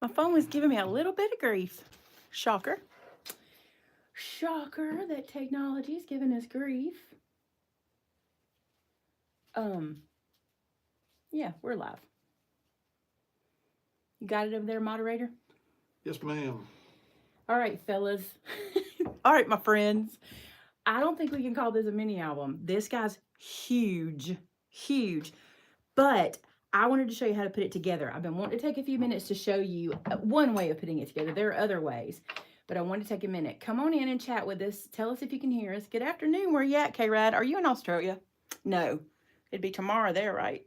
My phone was giving me a little bit of grief. Shocker. Shocker that technology's giving us grief. Yeah, we're live. You got it over there, moderator? Yes, ma'am. All right, fellas. All right, my friends. I don't think we can call this a mini album. This guy's huge, huge. But I wanted to show you how to put it together. I've been wanting to take a few minutes to show you one way of putting it together. There are other ways, but I wanted to take a minute. Come on in and chat with us. Tell us if you can hear us. Good afternoon. Where you at, K-Rad? Are you in Australia? No. It'd be tomorrow there, right?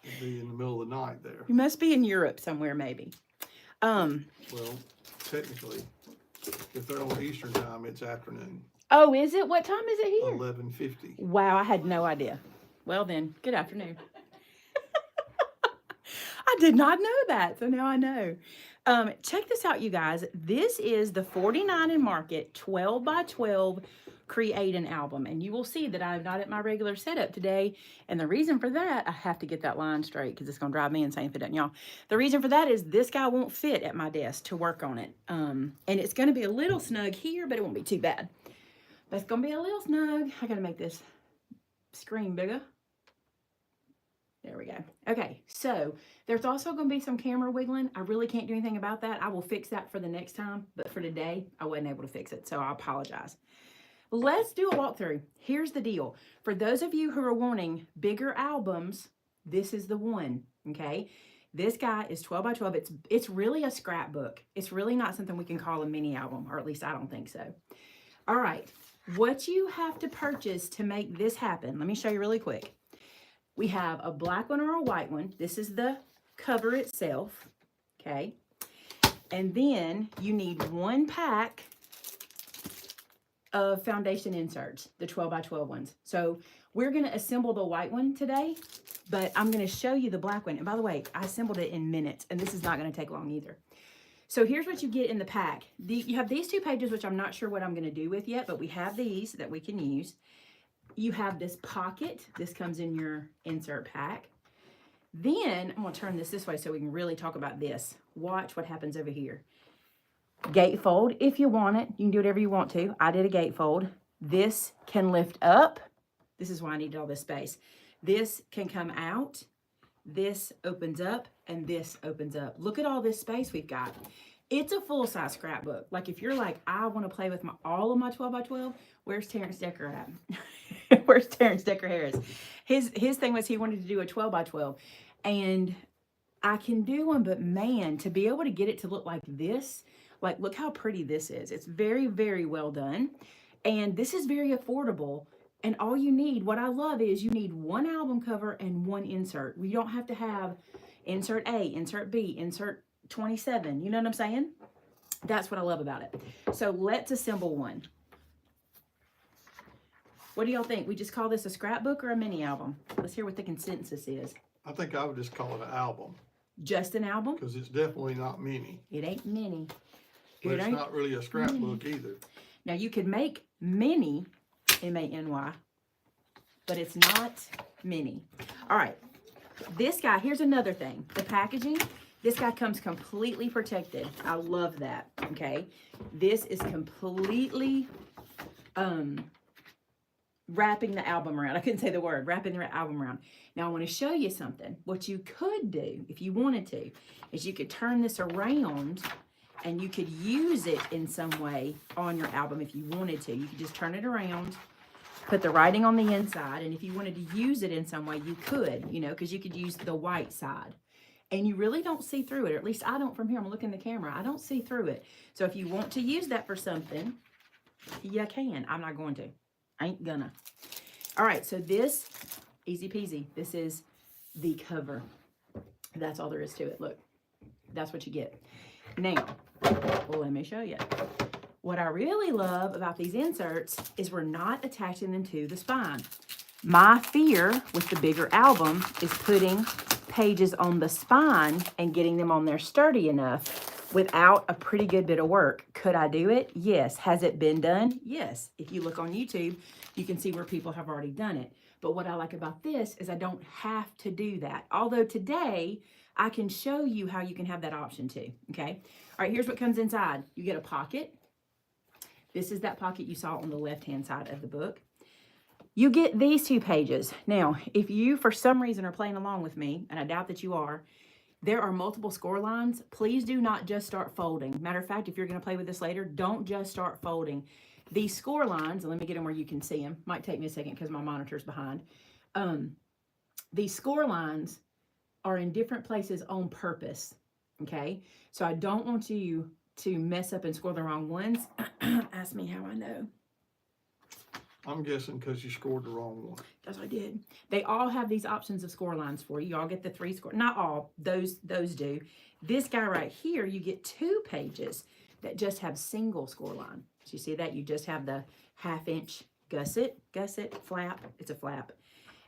It'd be in the middle of the night there. You must be in Europe somewhere, maybe. Well, technically, if they're on Eastern time, it's afternoon. Oh, is it? What time is it here? 11:50. Wow, I had no idea. Well then, good afternoon. I did not know that, so now I know. Check this out, you guys. This is the 49 and Market 12 by 12 Create an Album. And you will see that I'm not at my regular setup today. And the reason for that, I have to get that line straight because it's going to drive me insane if it doesn't, y'all. The reason for that is this guy won't fit at my desk to work on it. And it's going to be a little snug here, but it won't be too bad. But it's going to be a little snug. I got to make this screen bigger. There we go. Okay, so there's also going to be some camera wiggling. I really can't do anything about that. I will fix that for the next time, but for today, I wasn't able to fix it, so I apologize. Let's do a walkthrough. Here's the deal. For those of you who are wanting bigger albums, this is the one, okay? This guy is 12 by 12. It's really a scrapbook. It's really not something we can call a mini album, or at least I don't think so. All right, what you have to purchase to make this happen, let me show you really quick. We have a black one or a white one. This is the cover itself, okay? And then you need one pack of foundation inserts, the 12 by 12 ones. So we're gonna assemble the white one today, but I'm gonna show you the black one. And by the way, I assembled it in minutes, and this is not gonna take long either. So here's what you get in the pack. You have these 2 pages, which I'm not sure what I'm gonna do with yet, but we have these that we can use. You have this pocket. This comes in your insert pack. Then I'm going to turn this way so we can really talk about this. Watch what happens over here. Gatefold if you want it. You can do whatever you want to. I did a gatefold. This can lift up. This is why I needed all this space. This can come out. This opens up and this opens up. Look at all this space we've got. It's a full-size scrapbook. Like if you're like, I want to play with all of my 12 by 12, where's Terrence Decker at? Where's Terrence Decker Harris? His thing was he wanted to do a 12 by 12. And I can do one, but man, to be able to get it to look like this, like look how pretty this is. It's very, very well done. And this is very affordable. And all you need, what I love is you need one album cover and one insert. We don't have to have insert A, insert B, insert 27. You know what I'm saying? That's what I love about it. So let's assemble one. What do y'all think? We just call this a scrapbook or a mini album? Let's hear what the consensus is. I think I would just call it an album. Just an album? Because it's definitely not mini. It ain't mini. But it's not really a scrapbook either. Now you could make mini, M-A-N-Y, but it's not mini. All right. This guy, here's another thing. The packaging, this guy comes completely protected. I love that, okay? This is completely wrapping the album around. I couldn't say the word, wrapping the album around. Now I want to show you something. What you could do, if you wanted to, is you could turn this around and you could use it in some way on your album if you wanted to. You could just turn it around, put the writing on the inside, and if you wanted to use it in some way, you could, you know, because you could use the white side. And you really don't see through it, or at least I don't from here. I'm looking at the camera. I don't see through it. So if you want to use that for something, you can. I'm not going to. Ain't gonna. All right, so this, easy peasy. This is the cover. That's all there is to it. Look, that's what you get. Now, well, let me show you. What I really love about these inserts is we're not attaching them to the spine. My fear with the bigger album is putting pages on the spine and getting them on there sturdy enough without a pretty good bit of work. Could I do it? Yes. Has it been done? Yes. If you look on YouTube, you can see where people have already done it. But what I like about this is I don't have to do that. Although today I can show you how you can have that option too, okay? All right, here's what comes inside. You get a pocket. This is that pocket you saw on the left-hand side of the book. You get these 2 pages. Now, if you, for some reason, are playing along with me, and I doubt that you are, there are multiple score lines. Please do not just start folding. Matter of fact, if you're going to play with this later, don't just start folding. These score lines, and let me get them where you can see them. Might take me a second because my monitor's behind. These score lines are in different places on purpose, okay? So I don't want you to mess up and score the wrong ones. Ask me how I know. I'm guessing because you scored the wrong one. That's what I did. They all have these options of score lines for you. Y'all get the 3 score. Not all. Those do. This guy right here, you get 2 pages that just have single score line. So you see that? You just have the 1/2 inch gusset, flap. It's a flap.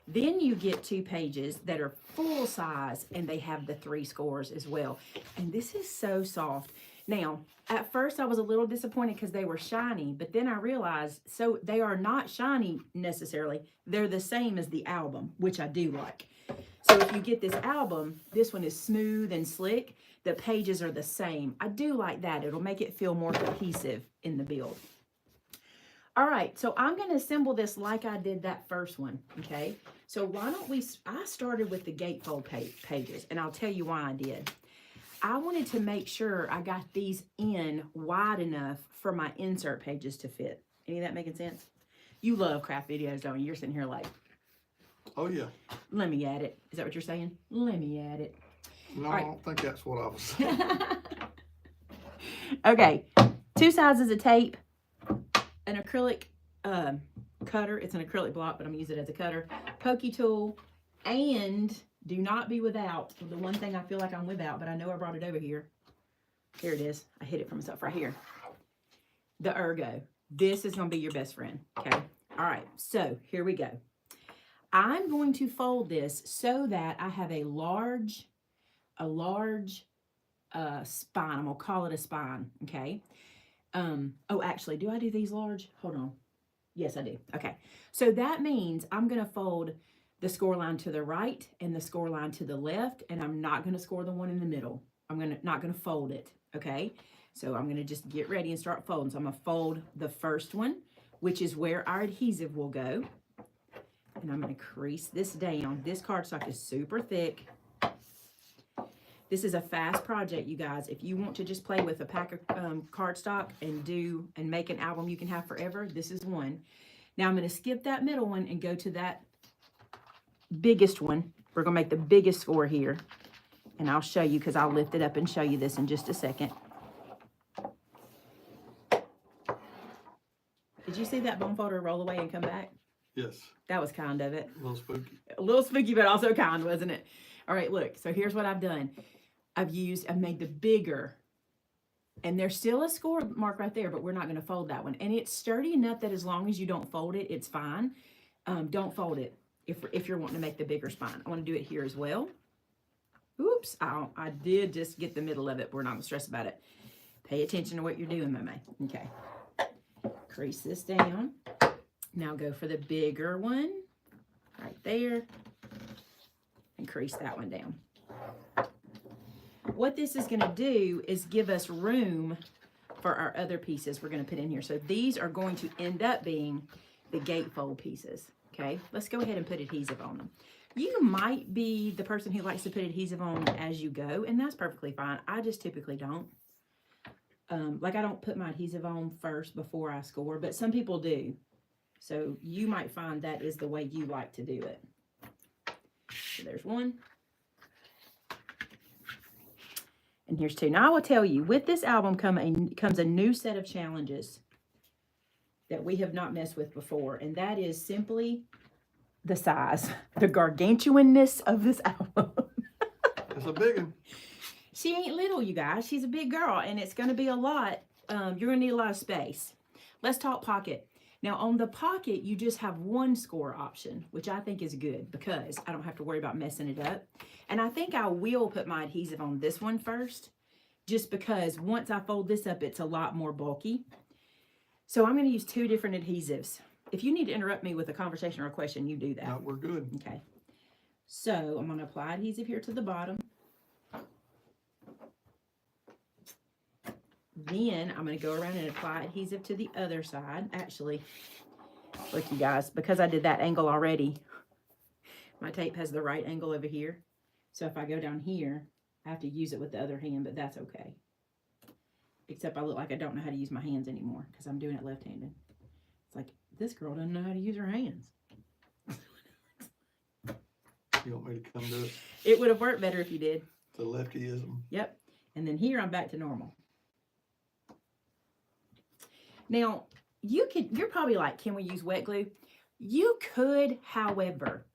Then you get 2 pages that are full size, and they have the 3 scores as well. And this is so soft. Now, at first I was a little disappointed because they were shiny, but then I realized, so they are not shiny necessarily. They're the same as the album, which I do like. So if you get this album, this one is smooth and slick. The pages are the same. I do like that. It'll make it feel more cohesive in the build. All right, so I'm going to assemble this like I did that first one, okay? So why don't we, I started with the gatefold pages, and I'll tell you why I did. I wanted to make sure I got these in wide enough for my insert pages to fit. Any of that making sense? You love craft videos, don't you? You're sitting here like, Oh, yeah. let me add it. Is that what you're saying? Let me add it. No, right. I don't think that's what I was saying. Okay, 2 sizes of tape, an acrylic cutter. It's an acrylic block, but I'm going to use it as a cutter. Pokey tool, and do not be without the one thing I feel like I'm without, but I know I brought it over here. Here it is. I hid it from myself right here. The ergo. This is going to be your best friend, okay? All right, so here we go. I'm going to fold this so that I have a large spine. I'm going to call it a spine, okay? Oh, actually, do I do these large? Hold on. Yes, I do. Okay, so that means I'm going to fold the score line to the right and the score line to the left, and I'm not going to score the one in the middle. I'm not going to fold it, okay? So I'm going to just get ready and start folding. So I'm going to fold the first one, which is where our adhesive will go. And I'm going to crease this down. This cardstock is super thick. This is a fast project, you guys. If you want to just play with a pack of cardstock and make an album you can have forever, this is one. Now I'm going to skip that middle one and go to that biggest one. We're going to make the biggest score here. And I'll show you because I'll lift it up and show you this in just a second. Did you see that bone folder roll away and come back? Yes. That was kind of it. A little spooky. A little spooky, but also kind, wasn't it? All right, look. So here's what I've done. I've made the bigger, and there's still a score mark right there, but we're not going to fold that one. And it's sturdy enough that as long as you don't fold it, it's fine. Don't fold it if you're wanting to make the bigger spine. I want to do it here as well. Oops, I did just get the middle of it. We're not going to stress about it. Pay attention to what you're doing, Maymay. Okay. Crease this down. Now go for the bigger one right there and crease that one down. What this is going to do is give us room for our other pieces we're going to put in here. So these are going to end up being the gatefold pieces. Okay, let's go ahead and put adhesive on them. You might be the person who likes to put adhesive on as you go, and that's perfectly fine. I just typically don't. Like I don't put my adhesive on first before I score, but some people do. So you might find that is the way you like to do it. So there's one. And here's two. Now I will tell you, with this album comes a new set of challenges that we have not messed with before. And that is simply the size, the gargantuanness of this album. It's a big one. She ain't little, you guys. She's a big girl, and it's going to be a lot. You're going to need a lot of space. Let's talk pocket. Now, on the pocket, you just have one score option, which I think is good because I don't have to worry about messing it up. And I think I will put my adhesive on this one first, just because once I fold this up, it's a lot more bulky. So I'm going to use 2 different adhesives. If you need to interrupt me with a conversation or a question, you do that. No, we're good. Okay. So I'm going to apply adhesive here to the bottom. Then I'm going to go around and apply adhesive to the other side. Actually, look, you guys, because I did that angle already, my tape has the right angle over here. So if I go down here, I have to use it with the other hand, but that's okay. Except I look like I don't know how to use my hands anymore because I'm doing it left-handed. It's like, this girl doesn't know how to use her hands. You want me to come to it? It would have worked better if you did. The leftyism. Yep. And then here I'm back to normal. Now, you're probably like, can we use wet glue? You could, however,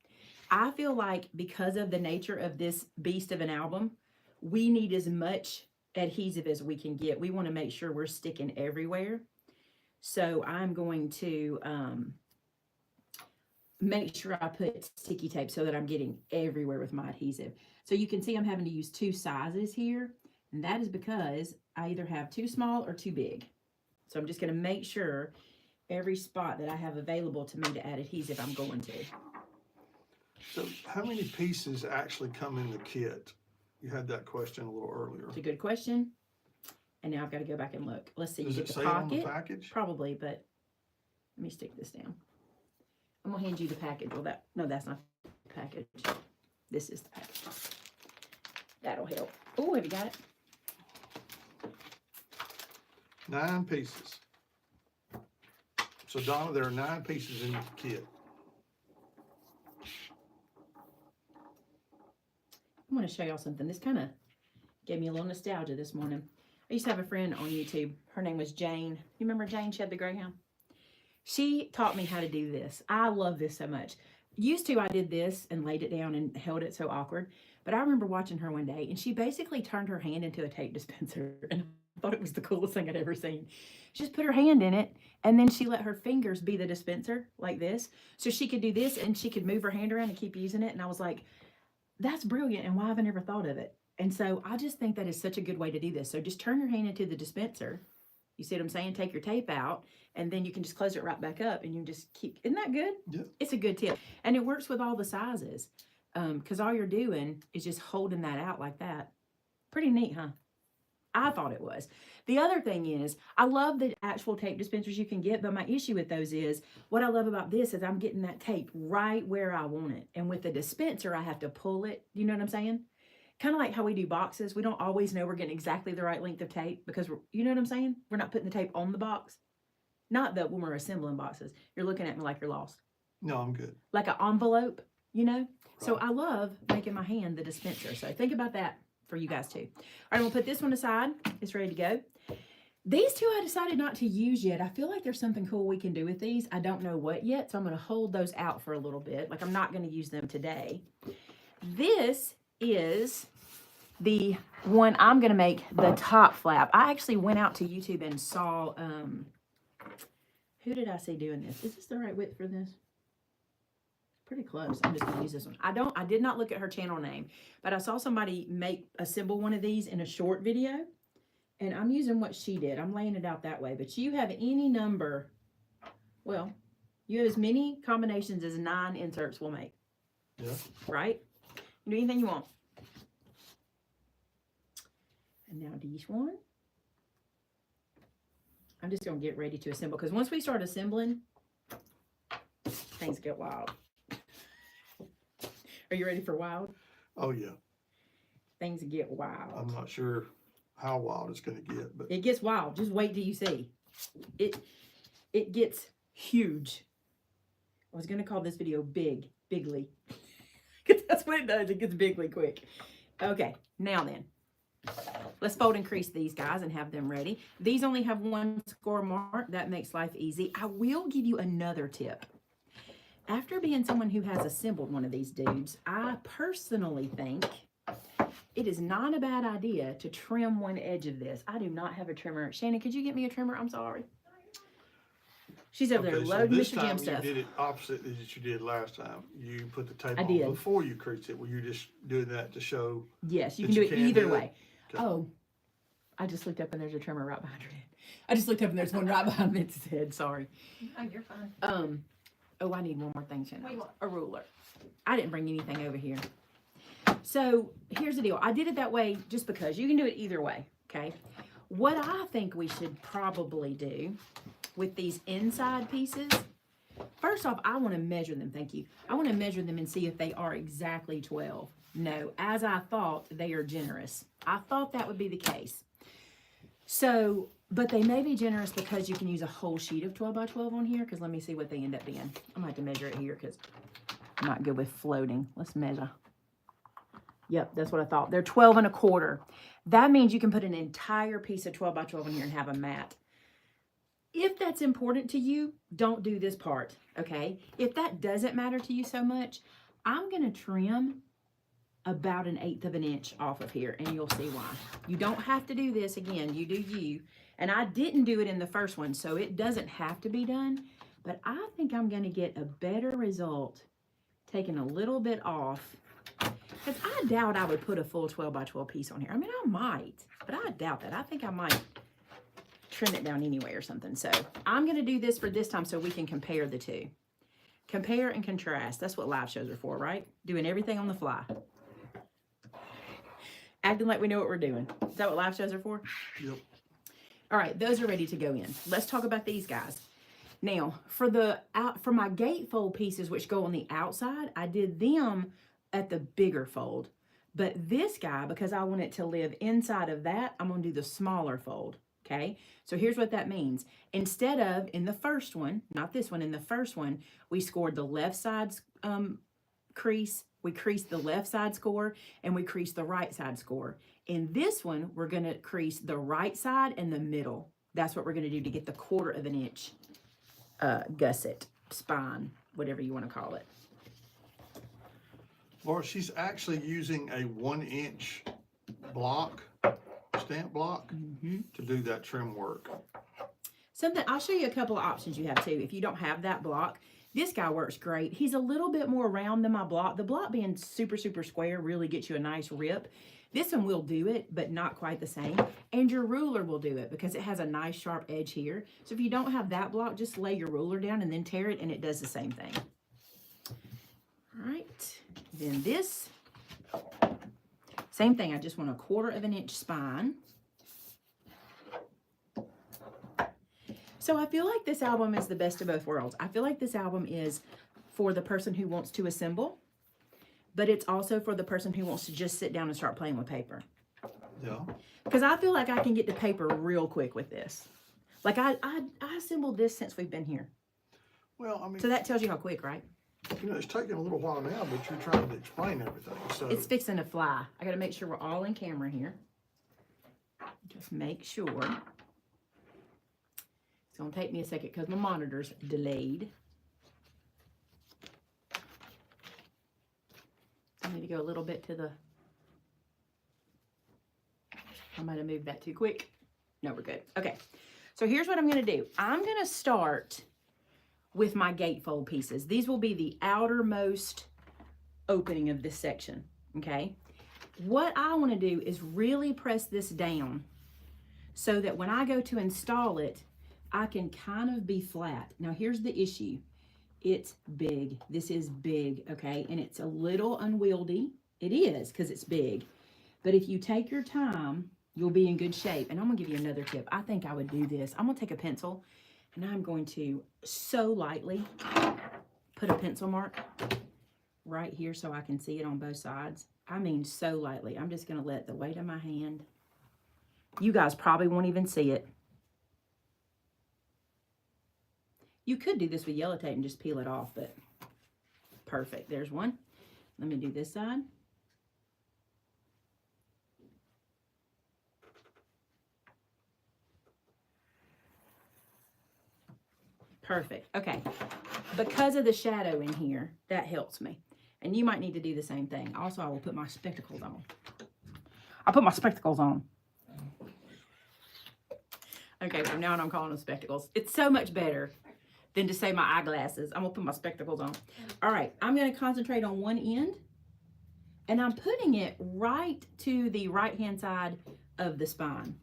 I feel like because of the nature of this beast of an album, we need as much adhesive as we can get. We want to make sure we're sticking everywhere. So I'm going to make sure I put sticky tape so that I'm getting everywhere with my adhesive. So you can see I'm having to use 2 sizes here. And that is because I either have too small or too big. So I'm just going to make sure every spot that I have available to me to add adhesive, I'm going to. So how many pieces actually come in the kit? You had that question a little earlier. It's a good question. And now I've got to go back and look. Let's see. Does You it get say the it on the pocket. package? Probably, but let me stick this down. I'm going to hand you the package. Well, no, that's not the package. This is the package. That'll help. Oh, have you got it? 9 pieces. So Donna, there are 9 pieces in the kit. I want to show y'all something. This kind of gave me a little nostalgia this morning. I used to have a friend on YouTube. Her name was Jane. You remember Jane? She had the greyhound. She taught me how to do this. I love this so much. Used to, I did this and laid it down and held it so awkward. But I remember watching her one day, and she basically turned her hand into a tape dispenser. And I thought it was the coolest thing I'd ever seen. She just put her hand in it, and then she let her fingers be the dispenser like this. So she could do this, and she could move her hand around and keep using it. And I was like, that's brilliant, and why have I never thought of it? And so I just think that is such a good way to do this. So just turn your hand into the dispenser. You see what I'm saying? Take your tape out, and then you can just close it right back up, and you just keep, isn't that good? Yeah. It's a good tip. And it works with all the sizes, because all you're doing is just holding that out like that. Pretty neat, huh? I thought it was. The other thing is, I love the actual tape dispensers you can get, but my issue with those is, what I love about this is I'm getting that tape right where I want it. And with the dispenser, I have to pull it. You know what I'm saying? Kind of like how we do boxes. We don't always know we're getting exactly the right length of tape because you know what I'm saying? We're not putting the tape on the box. Not that when we're assembling boxes. You're looking at me like you're lost. No, I'm good. Like an envelope, you know? Right. So Right. I love making my hand the dispenser. So think about that for you guys too. All right, I'm gonna put this one aside. It's ready to go. These two I decided not to use yet. I feel like there's something cool we can do with these. I don't know what yet, so I'm gonna hold those out for a little bit. Like I'm not gonna use them today. This is the one I'm gonna make the top flap. I actually went out to YouTube and saw, who did I see doing this? Is this the right width for this? Pretty close. I'm just gonna use this one. I did not look at her channel name, but I saw somebody assemble one of these in a short video, and I'm using what she did. I'm laying it out that way, but you have any number, well, you have as many combinations as 9 inserts will make. Yeah. Right? You do anything you want. And now this one. I'm just gonna get ready to assemble, because once we start assembling, things get wild. Are you ready for wild? Oh, yeah. Things get wild. I'm not sure how wild it's going to get, but It gets wild. Just wait till you see. It gets huge. I was going to call this video bigly. Because that's what it does. It gets bigly quick. Okay, now then. Let's fold and crease these guys and have them ready. These only have 1 score mark. That makes life easy. I will give you another tip. After being someone who has assembled one of these dudes, I personally think it is not a bad idea to trim one edge of this. I do not have a trimmer. Shannon, could you get me a trimmer? I'm sorry. She's over there loading Mr. Jim stuff. You did it opposite as you did last time. You put the tape I on did. before you creased it. Were you just doing that to show? Yes, you that can do it either do it? way. Okay. Oh, I just looked up and there's a trimmer right behind her head. I just looked up and there's one right behind Mince's head. Sorry. Oh, you're fine. Oh, I need one more thing, Shannon. What do you want? A ruler. I didn't bring anything over here. So here's the deal. I did it that way just because. You can do it either way, okay? What I think we should probably do with these inside pieces, first off, I want to measure them. Thank you. I want to measure them and see if they are exactly 12. No, as I thought, they are generous. I thought that would be the case. So, but they may be generous because you can use a whole sheet of 12 by 12 on here, because let me see what they end up being. I'm going to have to measure it here because I'm not good with floating. Let's measure. Yep, that's what I thought. They're 12 and a quarter. That means you can put an entire piece of 12 by 12 in here and have a mat. If that's important to you, don't do this part, okay? If that doesn't matter to you so much, I'm going to trim about 1/8 of an inch off of here, and you'll see why. You don't have to do this. Again, you do you. And I didn't do it in the first one, so it doesn't have to be done. But I think I'm going to get a better result taking a little bit off. Because I doubt I would put a full 12 by 12 piece on here. I mean, I might, but I doubt that. I think I might trim it down anyway or something. So I'm going to do this for this time so we can compare the two. Compare and contrast. That's what live shows are for, right? Doing everything on the fly. Acting like we know what we're doing. Is that what live shows are for? Yep. All right, those are ready to go in. Let's talk about these guys. Now, for my gatefold pieces, which go on the outside, I did them at the bigger fold. But this guy, because I want it to live inside of that, I'm going to do the smaller fold. Okay, so here's what that means. Instead of, in the first one, not this one, in the first one, we scored the left side crease, we creased the left side score, and we creased the right side score. In this one, we're going to crease the right side and the middle. That's what we're going to do to get the 1/4 of an inch gusset, spine, whatever you want to call it. Laura, she's actually using a 1-inch block, stamp block, to do that trim work. I'll show you a couple of options you have too. If you don't have that block, this guy works great. He's a little bit more round than my block. The block being super, super square really gets you a nice rip. This one will do it, but not quite the same. And your ruler will do it because it has a nice sharp edge here. So if you don't have that block, just lay your ruler down and then tear it, and it does the same thing. All right. Then this, same thing. I just want a 1/4 of an inch spine. So I feel like this album is the best of both worlds. I feel like this album is for the person who wants to assemble, but it's also for the person who wants to just sit down and start playing with paper. Yeah. Because I feel like I can get to paper real quick with this. Like I assembled this since we've been here. Well, I mean, So that tells you how quick, right? you know, it's taking a little while now, but you're trying to explain everything. So It's fixing to fly. I got to make sure we're all in camera here. Just make sure. It's going to take me a second because my monitor's delayed. I need to go a little bit to the... I might have moved that too quick. No, we're good. Okay. So here's what I'm going to do. I'm going to start with my gatefold pieces. These will be the outermost opening of this section. Okay. What I want to do is really press this down so that when I go to install it, I can kind of be flat. Now here's the issue. It's big. This is big, okay? And it's a little unwieldy. It is, because it's big. But if you take your time, you'll be in good shape. And I'm gonna give you another tip. I think I would do this. I'm gonna take a pencil and I'm going to so lightly put a pencil mark right here so I can see it on both sides. I mean so lightly. I'm just gonna let the weight of my hand. You guys probably won't even see it. You could do this with yellow tape and just peel it off, but perfect. There's one. Let me do this side. Perfect. Okay. Because of the shadow in here, that helps me. And you might need to do the same thing. Also, I will put my spectacles on. I'll put my spectacles on. Okay, from now on, I'm calling them spectacles. It's so much better than to say my eyeglasses. I'm gonna put my spectacles on. All right, I'm gonna concentrate on one end, and I'm putting it right to the right-hand side of the spine.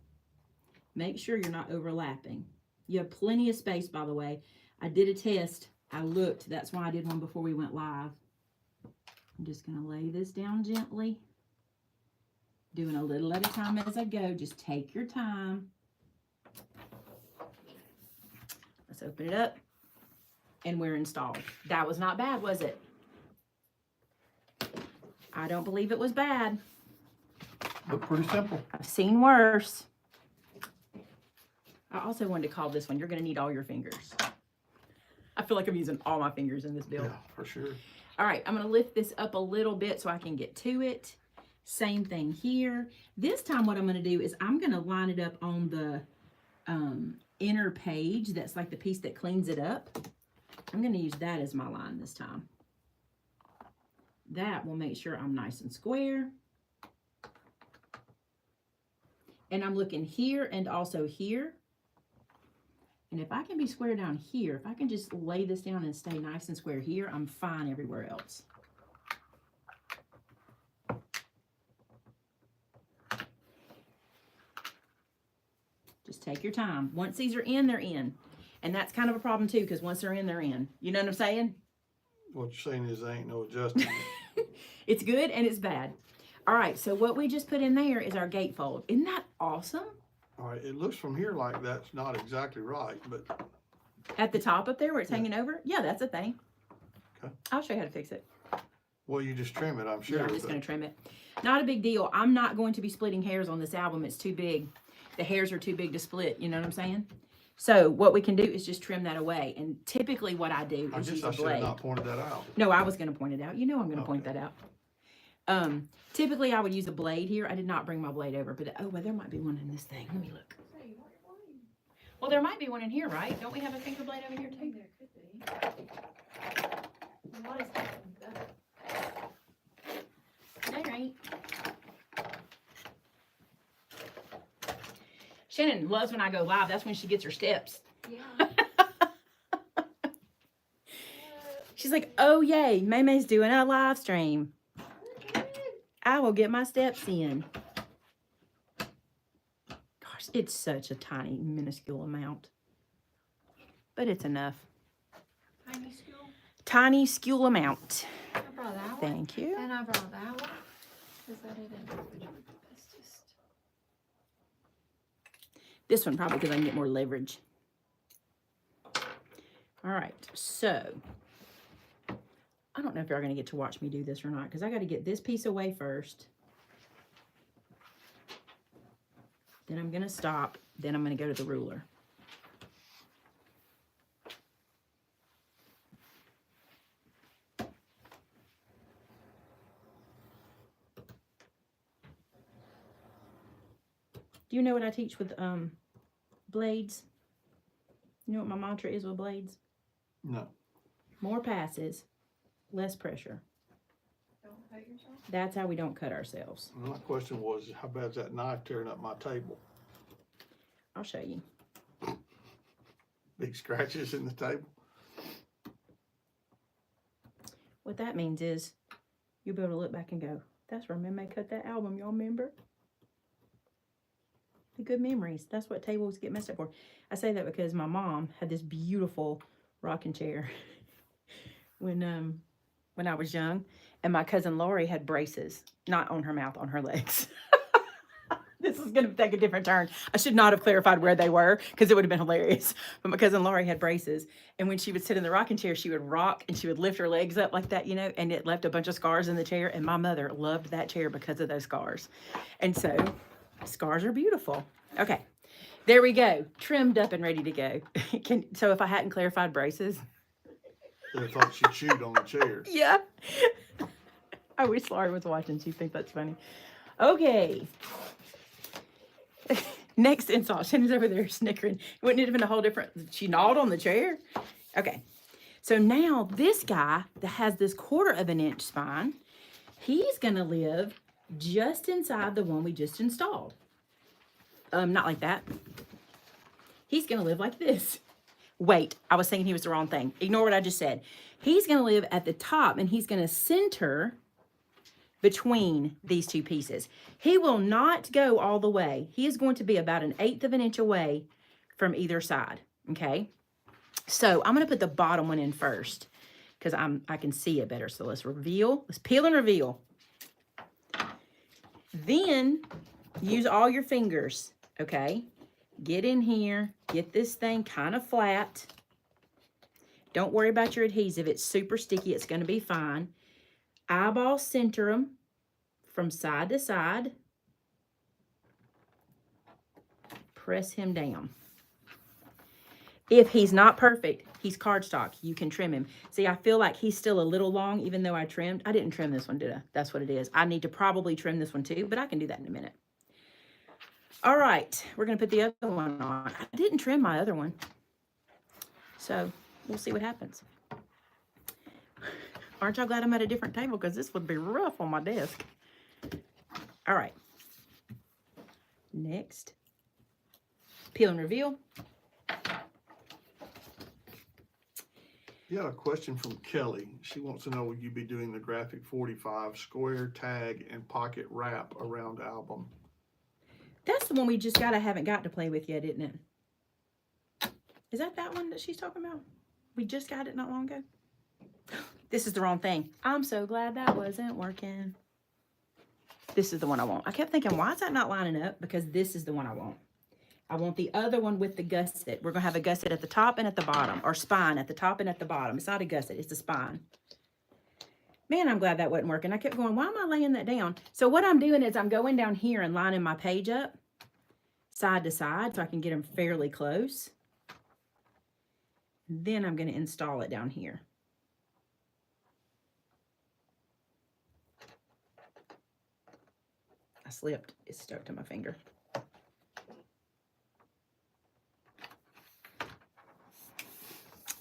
Make sure you're not overlapping. You have plenty of space, by the way. I did a test. I looked. That's why I did one before we went live. I'm just gonna lay this down gently. Doing a little at a time as I go. Just take your time. Let's open it up. And we're installed. That was not bad, was it? I don't believe it was bad. Look pretty simple. I've seen worse. I also wanted to call this one, you're going to need all your fingers. I feel like I'm using all my fingers in this build. Yeah, for sure. All right, I'm going to lift this up a little bit so I can get to it. Same thing here. This time what I'm going to do is I'm going to line it up on the inner page. That's like the piece that cleans it up. I'm going to use that as my line this time. That will make sure I'm nice and square. And I'm looking here and also here. And if I can be square down here, if I can just lay this down and stay nice and square here, I'm fine everywhere else. Just take your time. Once these are in, they're in. And that's kind of a problem too, because once they're in, they're in. You know what I'm saying? What you're saying is there ain't no adjusting. It's good and it's bad. All right, so what we just put in there is our gatefold. Isn't that awesome? All right, it looks from here like that's not exactly right, but At the top up there where it's hanging over? Yeah, that's a thing. Okay. I'll show you how to fix it. well, you just trim it, I'm sure. Yeah, I'm just but- going to trim it. Not a big deal. I'm not going to be splitting hairs on this album. It's too big. The hairs are too big to split. You know what I'm saying? So what we can do is just trim that away. And typically what I do I is guess use I a should have blade. not pointed that out. No, I was going to point it out. You know I'm going to point Okay. that out. Typically I would use a blade here. I did not bring my blade over, but oh, well, there might be one in this thing. Let me look. Well, there might be one in here, right? Don't we have a finger blade over here too? There could be. What is that? There ain't. Shannon loves when I go live. That's when she gets her steps. Yeah. She's like, oh, yay, Maymay's doing a live stream. I will get my steps in. Gosh, it's such a tiny, minuscule amount. But it's enough. Tiny school. Tiny, skule amount. I brought that one. Thank you. And I brought that one. Is that it? It's just. This one probably because I can get more leverage. All right, so I don't know if y'all are going to get to watch me do this or not because I got to get this piece away first. Then I'm going to stop. Then I'm going to go to the ruler. Do you know what I teach with blades? You know what my mantra is with blades? No. More passes, less pressure. Don't hurt yourself. That's how we don't cut ourselves. My question was, how bad's that knife tearing up my table? I'll show you. Big scratches in the table? What that means is you'll be able to look back and go, that's where Maymay cut that album, y'all remember? The good memories. That's what tables get messed up for. I say that because my mom had this beautiful rocking chair when I was young, and my cousin Lori had braces, not on her mouth, on her legs. This is going to take a different turn. I should not have clarified where they were because it would have been hilarious. But my cousin Lori had braces, and when she would sit in the rocking chair, she would rock and she would lift her legs up like that, you know, and it left a bunch of scars in the chair. And my mother loved that chair because of those scars. And so scars are beautiful. Okay, there we go. Trimmed up and ready to go. So if I hadn't clarified braces. I thought she chewed on the chair. Yeah. I wish Laurie was watching. She'd think that's funny. Okay. Next install. Shannon's over there snickering. Wouldn't it have been a whole different... She gnawed on the chair? Okay. So now this guy that has this 1/4 of an inch spine, he's going to live just inside the one we just installed. Not like that. He's going to live like this. Wait, I was thinking he was the wrong thing. Ignore what I just said. He's going to live at the top, and he's going to center between these two pieces. He will not go all the way. He is going to be about 1/8 of an inch away from either side, okay? So I'm going to put the bottom one in first because I can see it better. So let's reveal. Let's peel and reveal. Then use all your fingers, okay? Get in here. Get this thing kind of flat. Don't worry about your adhesive. It's super sticky. It's going to be fine. Eyeball center them from side to side. Press him down. If he's not perfect, he's cardstock. You can trim him. See, I feel like he's still a little long, even though I trimmed. I didn't trim this one, did I? That's what it is. I need to probably trim this one too, but I can do that in a minute. All right, we're going to put the other one on. I didn't trim my other one, so we'll see what happens. Aren't y'all glad I'm at a different table? Because this would be rough on my desk. All right. Next. Peel and reveal. Yeah, a question from Kelly. She wants to know, will you be doing the graphic 45 square tag and pocket wrap around album? That's the one we just haven't got to play with yet, isn't it? Is that one that she's talking about? We just got it not long ago. This is the wrong thing. I'm so glad that wasn't working. This is the one I want. I kept thinking, why is that not lining up? Because this is the one I want. I want the other one with the gusset. We're going to have a gusset at the top and at the bottom, or spine at the top and at the bottom. It's not a gusset, it's a spine. Man, I'm glad that wasn't working. I kept going, why am I laying that down? So what I'm doing is I'm going down here and lining my page up side to side so I can get them fairly close. Then I'm going to install it down here. I slipped. It's stuck to my finger.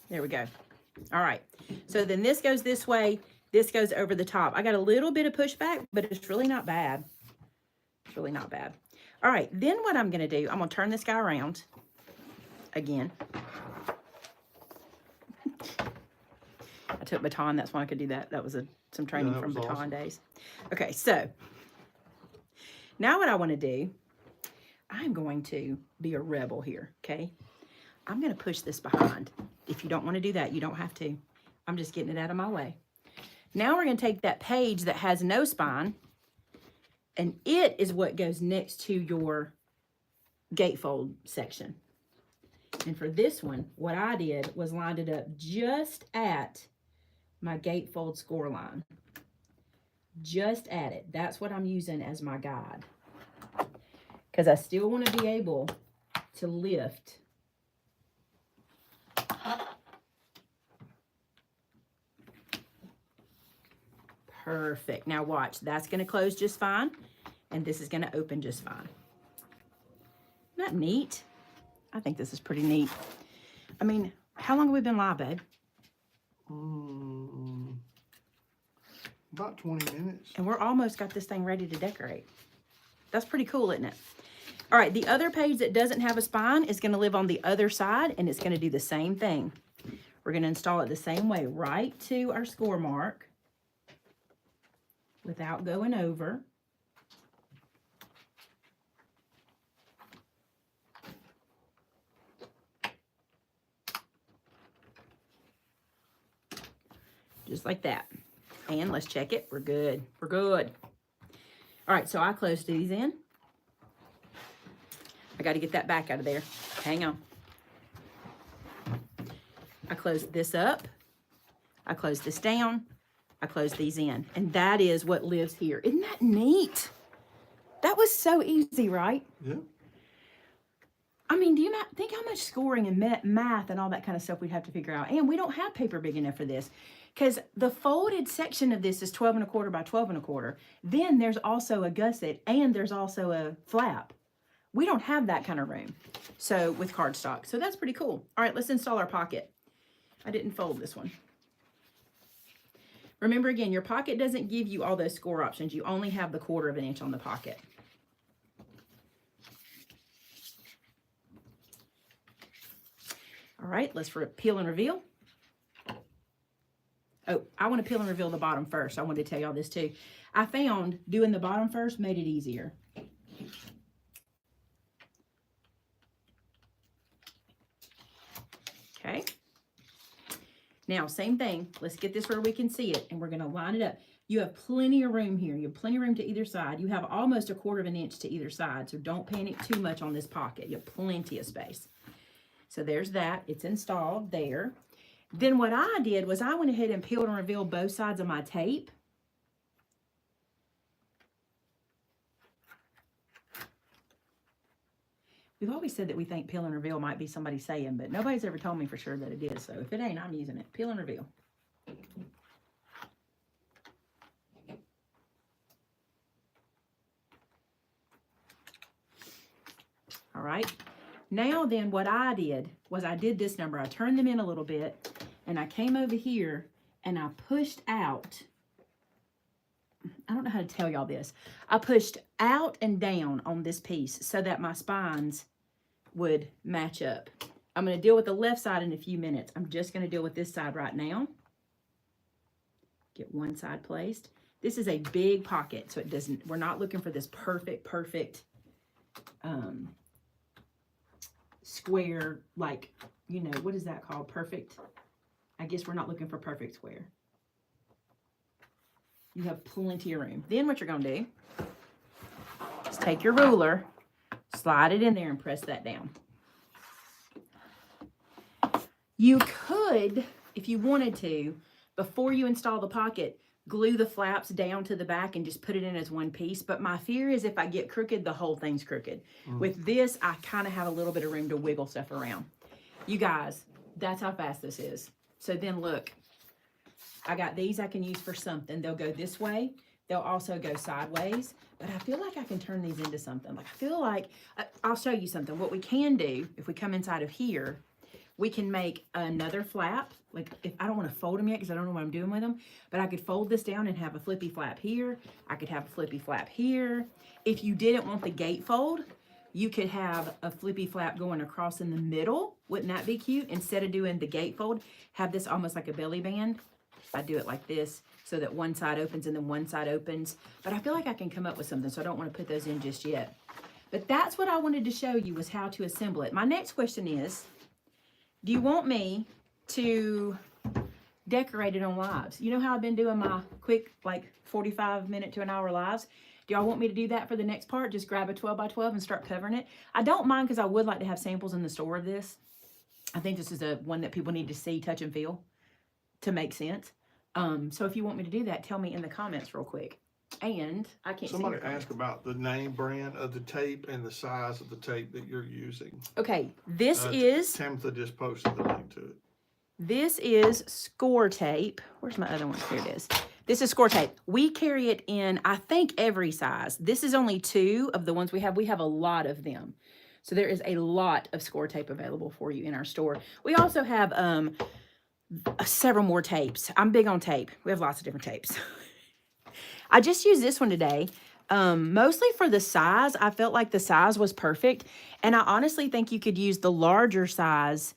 There we go. All right. So then this goes this way. This goes over the top. I got a little bit of pushback, but it's really not bad. It's really not bad. All right. Then what I'm going to do, I'm going to turn this guy around again. I took baton. That's why I could do that. That was some training from baton awesome days. Okay. So now what I want to do, I'm going to be a rebel here. Okay. I'm going to push this behind. If you don't want to do that, you don't have to. I'm just getting it out of my way. Now we're going to take that page that has no spine, and it is what goes next to your gatefold section. And for this one, what I did was lined it up just at my gatefold score line. Just at it. That's what I'm using as my guide. Because I still want to be able to lift perfect. Now watch, that's going to close just fine, and this is going to open just fine. Isn't that neat? I think this is pretty neat. I mean, how long have we been live, babe? About 20 minutes. And we're almost got this thing ready to decorate. That's pretty cool, isn't it? All right, the other page that doesn't have a spine is going to live on the other side, and it's going to do the same thing. We're going to install it the same way, right to our score mark without going over. Just like that. And let's check it. We're good. We're good. All right, so I closed these in. I got to get that back out of there. Hang on. I closed this up. I closed this down. I closed these in. And that is what lives here. Isn't that neat? That was so easy, right? Yeah. I mean, do you think how much scoring and math and all that kind of stuff we'd have to figure out? And we don't have paper big enough for this, because the folded section of this is 12 1/4 by 12 1/4. Then there's also a gusset and there's also a flap. We don't have that kind of room. So with cardstock. So that's pretty cool. All right, let's install our pocket. I didn't fold this one. Remember again, your pocket doesn't give you all those score options. You only have the 1/4 inch on the pocket. All right, let's peel and reveal. Oh, I want to peel and reveal the bottom first. I wanted to tell y'all this too. I found doing the bottom first made it easier. Okay. Now, same thing. Let's get this where we can see it, and we're going to line it up. You have plenty of room here. You have plenty of room to either side. You have almost 1/4 inch to either side, so don't panic too much on this pocket. You have plenty of space. So there's that. It's installed there. Then what I did was I went ahead and peeled and revealed both sides of my tape. We've always said that we think peel and reveal might be somebody saying, but nobody's ever told me for sure that it is. So if it ain't, I'm using it. Peel and reveal. All right. Now then, what I did was I did this number. I turned them in a little bit, and I came over here, and I pushed out. I don't know how to tell y'all this. I pushed out and down on this piece so that my spines would match up. I'm going to deal with the left side in a few minutes. I'm just going to deal with this side right now. Get one side placed. This is a big pocket, so it doesn't, we're not looking for this perfect square, like, you know, what is that called? Perfect. I guess we're not looking for perfect square. You have plenty of room. Then what you're going to do is take your ruler, slide it in there, and press that down. You could, if you wanted to, before you install the pocket, glue the flaps down to the back and just put it in as one piece. But my fear is if I get crooked, the whole thing's crooked. With this, I kind of have a little bit of room to wiggle stuff around. You guys, that's how fast this is. So then look, I got these I can use for something. They'll go this way. They'll also go sideways. But I feel like I can turn these into something. Like I feel like, I'll show you something. What we can do, if we come inside of here, we can make another flap. Like, if I don't want to fold them yet because I don't know what I'm doing with them, but I could fold this down and have a flippy flap here. I could have a flippy flap here. If you didn't want the gatefold, you could have a flippy flap going across in the middle. Wouldn't that be cute? Instead of doing the gatefold, have this almost like a belly band. I do it like this so that one side opens and then one side opens. But I feel like I can come up with something, so I don't want to put those in just yet. But that's what I wanted to show you, was how to assemble it. My next question is, do you want me to decorate it on lives? You know how I've been doing my quick, like 45-minute to an hour lives? Do y'all want me to do that for the next part? Just grab a 12 by 12 and start covering it? I don't mind, because I would like to have samples in the store of this. I think this is one that people need to see, touch, and feel to make sense. So if you want me to do that, tell me in the comments real quick. And I can't Somebody see your asked about the name brand of the tape and the size of the tape that you're using. Okay, this is Tamitha just posted the link to it. This is score tape. Where's my other one? Here it is. This is score tape. We carry it in, I think, every size. This is only 2 of the ones we have. We have a lot of them. So there is a lot of score tape available for you in our store. We also have several more tapes. I'm big on tape. We have lots of different tapes. I just used this one today, mostly for the size. I felt like the size was perfect. And I honestly think you could use the larger size.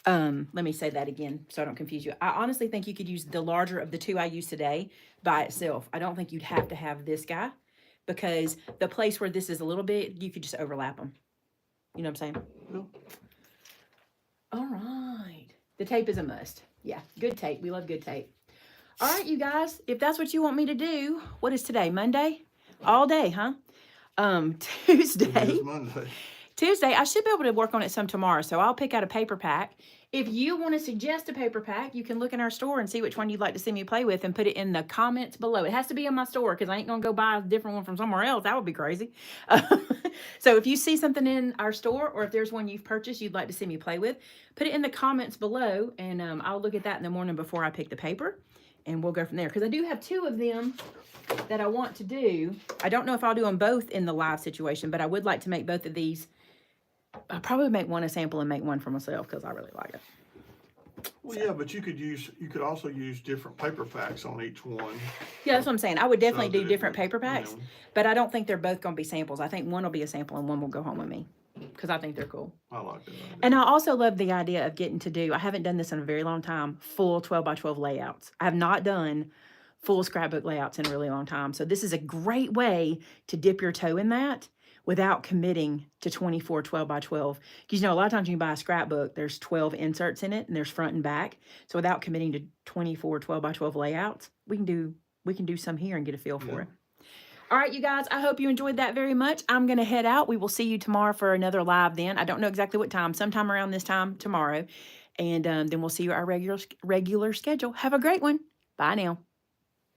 Let me say that again so I don't confuse you. I honestly think you could use the larger of the 2 I used today by itself. I don't think you'd have to have this guy, because the place where this is a little bit, you could just overlap them. You know what I'm saying? No. All right. The tape is a must. Yeah, good tape. We love good tape. All right, you guys, if that's what you want me to do, what is today? Monday? All day, huh? Tuesday. It is Monday. Tuesday, I should be able to work on it some tomorrow, so I'll pick out a paper pack. If you want to suggest a paper pack, you can look in our store and see which one you'd like to see me play with and put it in the comments below. It has to be in my store, because I ain't going to go buy a different one from somewhere else. That would be crazy. So if you see something in our store, or if there's one you've purchased you'd like to see me play with, put it in the comments below, and I'll look at that in the morning before I pick the paper, and we'll go from there. Because I do have 2 of them that I want to do. I don't know if I'll do them both in the live situation, but I would like to make both of these. I'll probably make one a sample and make one for myself, because I really like it. Well, yeah, but you could also use different paper packs on each one. Yeah, that's what I'm saying. I would definitely So do that different it- paper packs, you know. but I don't think they're both going to be samples. I think one will be a sample and one will go home with me, because I think they're cool. I like that idea. And I also love the idea of getting to do, I haven't done this in a very long time, full 12 by 12 layouts. I have not done full scrapbook layouts in a really long time. So this is a great way to dip your toe in that without committing to 24 12 by 12. Because, you know, a lot of times you can buy a scrapbook, there's 12 inserts in it, and there's front and back. So without committing to 24 12 by 12 layouts, we can do some here and get a feel for it. All right, you guys, I hope you enjoyed that very much. I'm going to head out. We will see you tomorrow for another live then. I don't know exactly what time, sometime around this time tomorrow. And then we'll see you our regular schedule. Have a great one. Bye now.